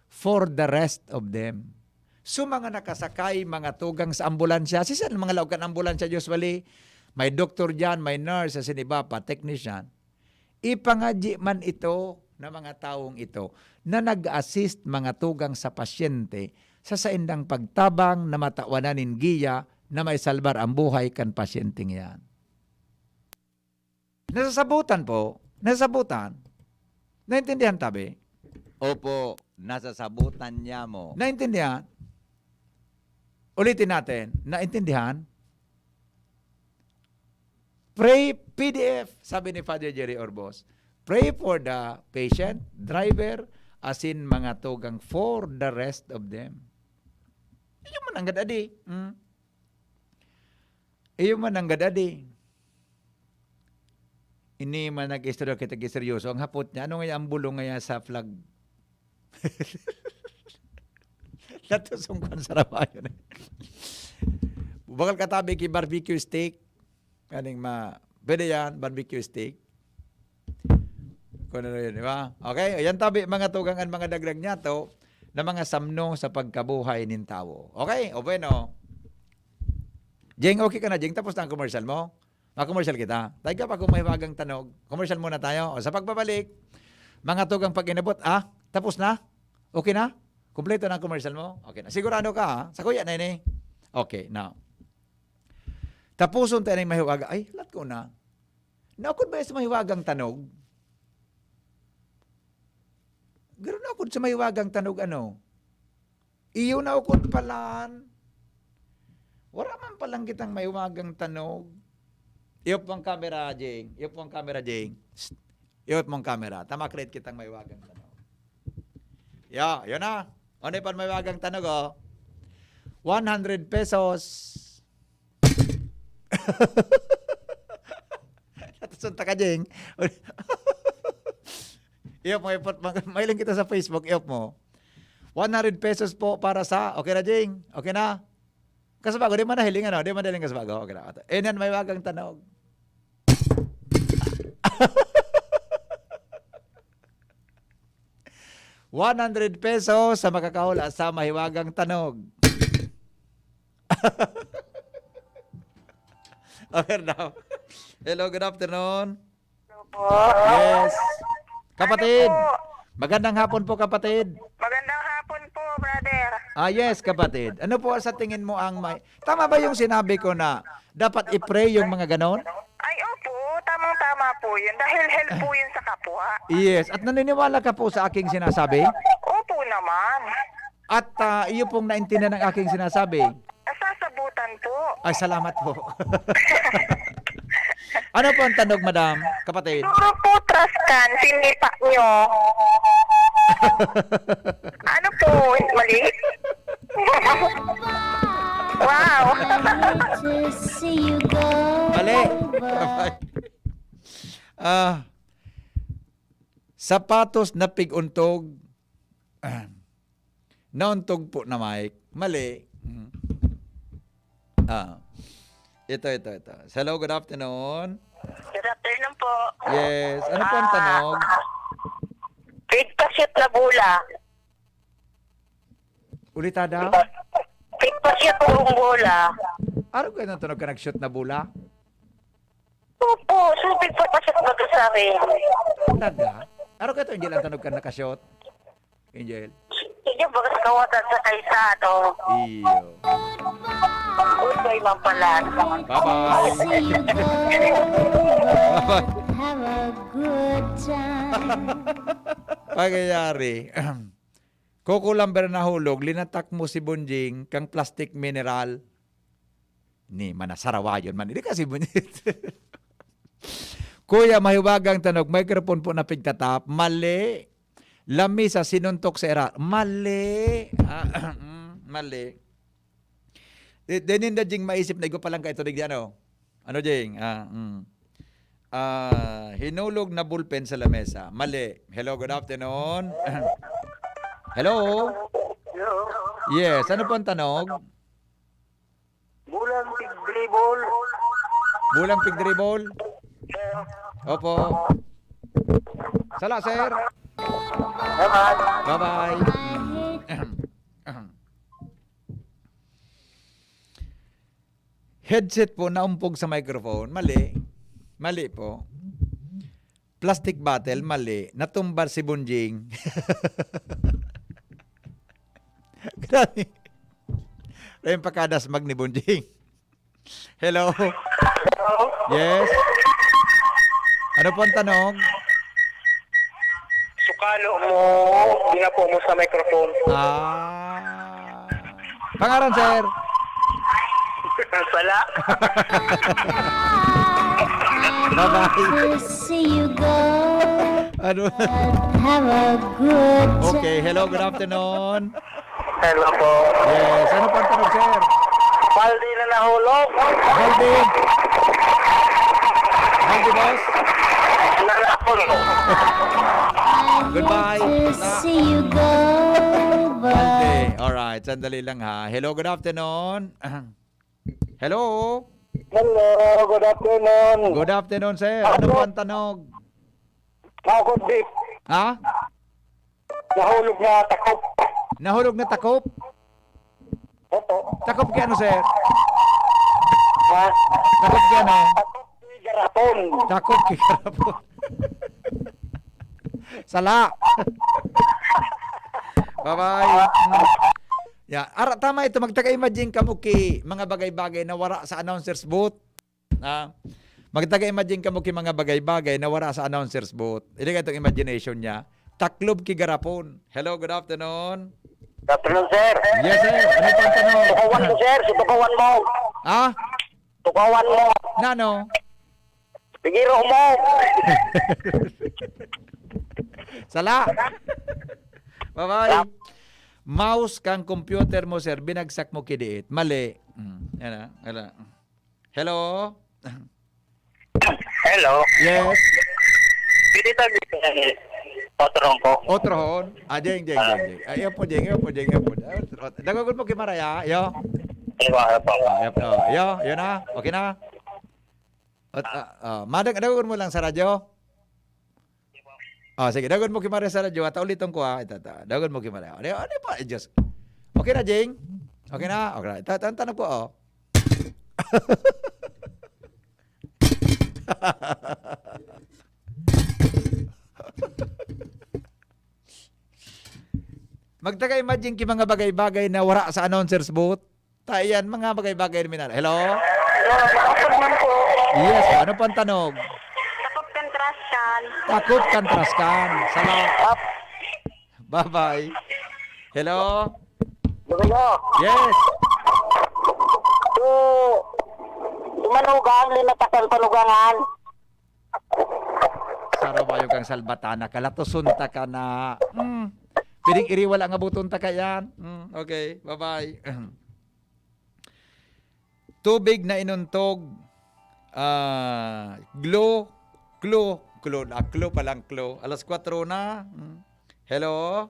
For the rest of them. So mga nakasakay, mga tugang sa ambulansya, sisan mga laukan ambulansya usually, may doktor dyan, may nurse, sa siniba pa, technician. Ipangadji man ito na mga taong ito na nag-assist mga tugang sa pasyente sa saindang pagtabang na matawananin giya na may salbar ang buhay kan pasyenteng yan. Nasasabutan po. Nasasabutan. Naintindihan tabi? Opo, nasasabutan niya mo. Naintindihan? Ulitin natin. Naintindihan? Pray PDF, sabi ni Father Jerry Orbos. Pray for the patient, driver, as in mga tugang for the rest of them. Iyo man ang gadadi. Iyo man ang gadadi. Ini man nag-istorya kita seryoso. Ang hapot niya, ano nga ang bulong nga sa flag? Natusong kan sa rabayan. Bakal katabi ki barbecue steak. Kaning pwede yan, barbecue steak. Kung ano yun, di ba? Okay, ayan tabi mga tugangan, mga dagdag niya to, na mga samno sa pagkabuhay nin tao. Okay, o bueno. Jeng, okay ka na, Jeng? Tapos na ang commercial mo? Commercial kita. Tayo ka pa kung may wagang tanog. Commercial muna tayo. O sa pagbabalik, mga tugang pag-inabot, tapos na? Okay na? Kompleto na ang commercial mo? Okay na. Sigurado ka, ha? Sa kuya na yun eh. Okay, now. Tapuson tayo ng mahiwaga. Ay, lat ko na. Naukod ba sa mahiwagang tanog? Ganoon na ukod sa mahiwagang tanog, ano? Iyo na ukod palan. Wala man palang kitang mahiwagang tanog. Iyop mong camera, Jing. Iyop mong camera, Jing. Iyop mong camera. Tama-create kitang mahiwagang tanog. Yun na. Ano pa mahiwagang tanog, oh? 100 pesos. Natasunta ka, Jing. Iyop mo, mailing kita sa Facebook, iyop mo. 100 pesos po para sa, okay na, Jing? Okay na? Kasabago, di man nahiling, ano? Di man nahiling kasabago. Okay na. Yan, may wagang tanog. ₱100 sa makakahula sa mahiwagang tanog. Okay now. Hello, good afternoon. Hello po. Yes. Kapatid. Ano po? Magandang hapon po, kapatid. Magandang hapon po, brother. Yes, kapatid. Ano po sa tingin mo ang may... Tama ba yung sinabi ko na dapat i-pray yung mga ganon? Ay, opo. Tamang-tama po yun. Dahil help po yun sa kapwa. Yes. At naniniwala ka po sa aking sinasabi? Opo naman. At iyo pong naintindihan ng aking sinasabi? Nasasabutan po. Ay, salamat po. Ano po ang tanong, madam, kapatid? Siguro po, trust can, sinipa nyo. Ano po, mali? Wow. Mali. Sapatos na piguntog. Nauntog po na mic. Mali. Ito. Hello, good afternoon. Good afternoon po. Yes. Ano po ang tanog? Big pasyot na bula. Ulitada? Big pasyot ng bula. Araw kayo nang tunog ka nag-shoot na bula? Opo, so big pasyot mag-asari. Talaga? Araw kayo ito, Angel, ang tunog ka nakashot? Angel? Hindi, bagas kawatan sa kaysado. Iyo. Utoy man pala. Bye-bye. Bye-bye. Have a good time. Pagyayari. Kukulamber na hulog, linatak mo si Bunjing kang plastic mineral. Ni manasarawayon man. Hindi kasi bunjing. Kuya, mahiwagang tanog, microphone po na pigtatap. Mali. Lami sa sinuntok sa era. Mali. Mali. Denin na Jing maisip na igo pa lang kayo ito. Ano? Ano Jing? Hinulog na bullpen sa lamesa. Mali. Hello, good afternoon. Hello? Yes, ano po ang tanog? Bulang pig-dribble. Bulang pig-dribble? Opo. Sala, sir. Bye-bye. Headset po naumpog sa microphone. Mali. Mali po. Plastic bottle, mali. Natumbar si Bunjing. Grabe. Rayong pakadasmag ni Bunjing. Hello? Yes? Ano po ang tanong? Sukalo mo, binapo mo sa microphone. Pangaran, sir? Sala. Bye-bye. See you go. Ano? Have a good time. Okay, hello, good afternoon. Hello po. Yes, ano po ang tanong, sir? Baldi na nahulog. Baldi. Baldi, boss. Nalapon mo. Goodbye. See you go. Baldi. Alright, sandali lang ha. Hello, good afternoon. Hello. Hello, good afternoon. Good afternoon, sir. Ano po ang tanong? Ako beef. Ha? Nahulog na takop. Nahulog na takop? Opo. Takop kaya ano, sir? Ha? Takop kaya ano? Takop ni garapon. Takop kaya garapon. Sala. Bye-bye. Yeah. Tama ito. Magtaga-imagine ka mo ki mga bagay-bagay na wara sa announcer's booth. Magtaga-imagine ka mo ki mga bagay-bagay na wara sa announcer's booth. Hindi ka itong imagination niya. Taklob ki garapon. Hello, good afternoon. Good afternoon, sir. Yes, sir. Ano pa ang tanong? Tukawan mo, sir. Tukawan mo. Ha? Tukawan mo. Nano? Pigiro mo. Sala. Bye-bye. Mouse kang computer mo, sir. Binagsak mo kidiit. Mali. Yan na. Hello? Hello. Yes. Pili tayo. Otrong ko. Otrohon. Jeng. Ayaw po, Jeng. Dagagod mo kimaraya. Yo. Yo na. Okay na. Dagagod mo lang sa radyo. Sige. Dagagod mo kimaraya sa radyo. At ulitin ko Dagagod mo kimaraya. Ano pa? Just. Okay na, Jeng? Okay na? Okay na. Tanong po, Magtaga-imagine ki mga bagay-bagay na wara sa announcer's booth. Tayan, mga bagay-bagay na minala. Hello? Yes, ano po ang tanog? Takop kontraskan. Takot kantraskan. Salamat. Bye-bye. Hello? Yes. Manugang, linatakan panugangan. Sarawayo kang salbatana. Kalatosunta ka na. Piling iriwala nga buton ta ka yan. Okay, bye-bye. Tubig na inuntog. Glow palang glow. Alas 4 na. Hello?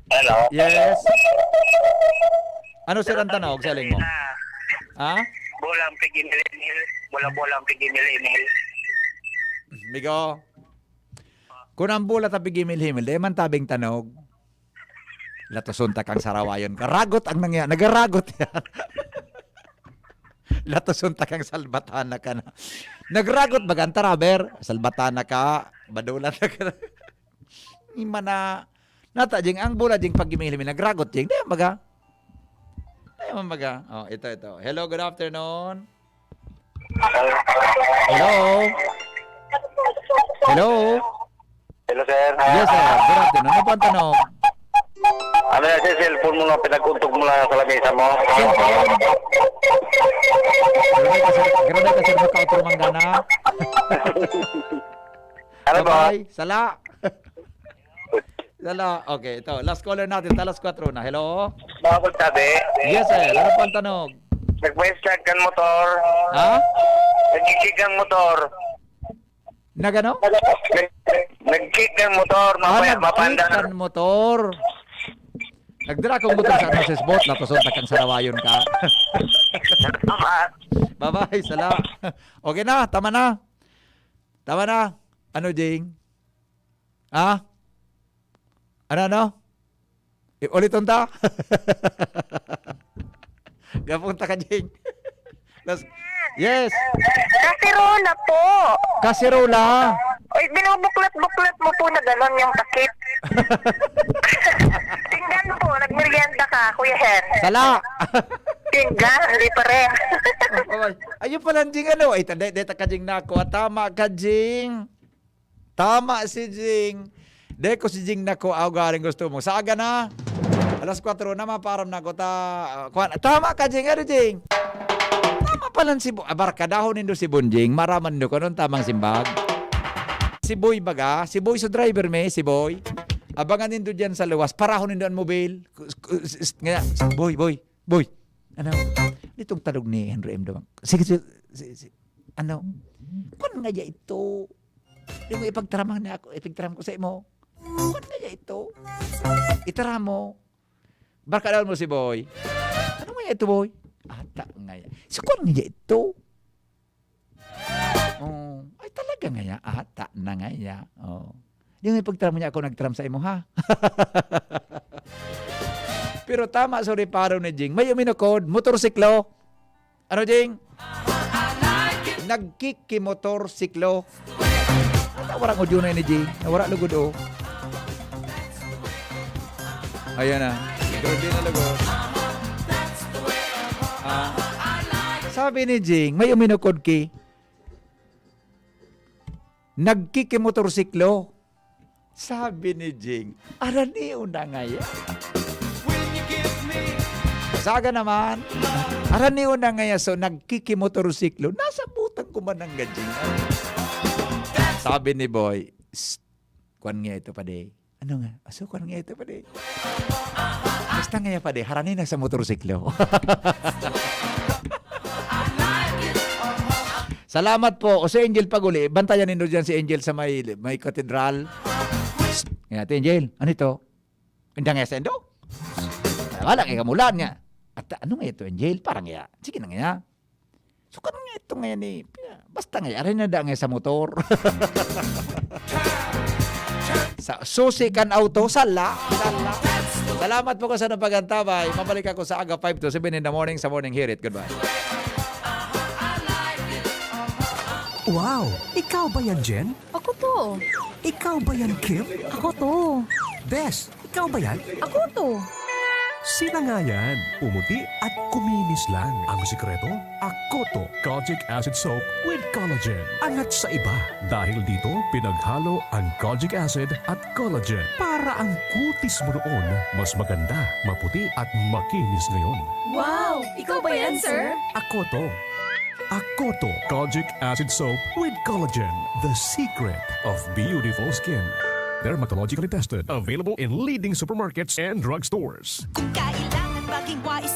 Hello. Yes. Ano sir ang tanong? Saling mo. Ha? Bolang pigimil-imil. Bolang pigimil-imil. Migo. Kung ang bulat at pigimil-himil, di man tabing tanog. Latosunta kang sarawayon. Karagot ang nangyari. Nagaragot yan. Latosunta kang salbatana ka na. Nagragot bagang taraber. Salbatana ka. Badulan na ka. Ima na. Nata, jing ang bulat jing pagimil-himil. Nagragot jing. Di baga. naman baga. Oh, ito. Hello, good afternoon. Hello. Hello. Hello, sir. Yes, sir. Good afternoon. Ano po ang tanong? Ano yan, sir? Cellphone mo na, pinagkuntog mo lang sa lamesa mo. Cellphone. Grabe ka, sir. Makautro manggana. Ano ba? Bye. Sala. Sala. Okay, ito. Last caller natin. Talas 4 na. Hello? Bakit sabi? Yes, sir. Ano po ang tanong? Nag-start kan motor. Ha? Nag-kick ang motor. Nagano? Nag-kick ang motor. Mapanda. Nag-kick motor. Nagdira kong motor sa nurses boat. Natusot kang sarawayon ka. Bye-bye. Sala. Okay na. Tama na. Tama na. Ano, Jing? Ha? Ano? Uliton ta? Gapunta ka, Jing. Yes. Kasirola po. Kasirola. Oy, binubuklat-buklat mo po na gano'n yung takip. Tingnan po, nagmerienda ka, Kuya Hen. Sala. Tingnan, hindi pa rin. Ayun pala, Jing, ano? Ay, deta ka, Jing, nako. Tama ka, Jing. Tama si Jing. Deko si Jing nako, galing gusto mo. Saga na. Alas 4 na, maparam na ko. Tama ka, Jing. Ano, Jing? Tama pala si Barkadahon nindo si Bunjing. Maraman nindo ko nun, tamang simbag. Si Boy baga. Si Boy sa driver si Boy. Abangan nindo dyan sa luwas. Parahon nindo ang mobile. Boy. Ano? Itong talog ni Henry M. Damang. Sige. Ano? Kung nga ito? Yung ipagtaramang na ako, ipagtaram ko sa imo. Kung nga ito? Itaram mo. Barkadahon mo si Boy. Ano nga ito, Boy? Ata nga yan. So, kung nga ito? Oh, ay talaga nga yan. Ata na nga yan. Oh. Yung ipagtaram niya ako, nagtaram sa imo, ha? Pero tama, sorry, paro ni Jing. May uminokod, motorsiklo. Ano, Jing? Nagkiki motorsiklo. Wala ko dyan na ni Jing. Wala lugod, oh. Ayan na. Grabe na lugod. Sabi ni Jing, may uminokod ki. Nagkiki motorsiklo. Sabi ni Jing, araniw na nga yan. Saga naman, araniw na nga yan. So, nagkiki motorsiklo. Nasa butang ko man ang gajing. Sabi ni Boy, kuwan nga ito pa de. Ano nga? Aso, kuwan nga ito pa de. Basta nga pa de, harani na sa motorsiklo. Salamat po. O si Angel Paguli, bantayan nindo dyan si Angel sa may katedral. Nga, Angel, ano ito? Hindi nga sa endo? Wala nga kamulan nga. At ano nga ito, Angel? Parang nga. Sige na nga. So, kung nga ito ngayon eh, basta nga, arin na da nga sa motor. Sa susi kan auto, sala. Salamat po ko sa napagantabay. Mabalik ako sa aga 5 to 7 in the morning sa Morning Hear It. Goodbye. Wow! Ikaw ba yan, Jen? Ako to. Ikaw ba yan, Kim? Ako to. Bes, ikaw ba yan? Ako to. Sila nga yan. Umuti at kuminis lang. Ang sikreto, Akoto Kojic Acid Soap with Collagen. Angat sa iba. Dahil dito, pinaghalo ang Kojic Acid at Collagen para ang kutis mo noon mas maganda, maputi at makinis ngayon. Wow! Ikaw ba yan, sir? Akoto. Akoto Kojic Acid Soap with Collagen. The secret of beautiful skin. Dermatologically tested. Available in leading supermarkets and drugstores. Kailangan maging wise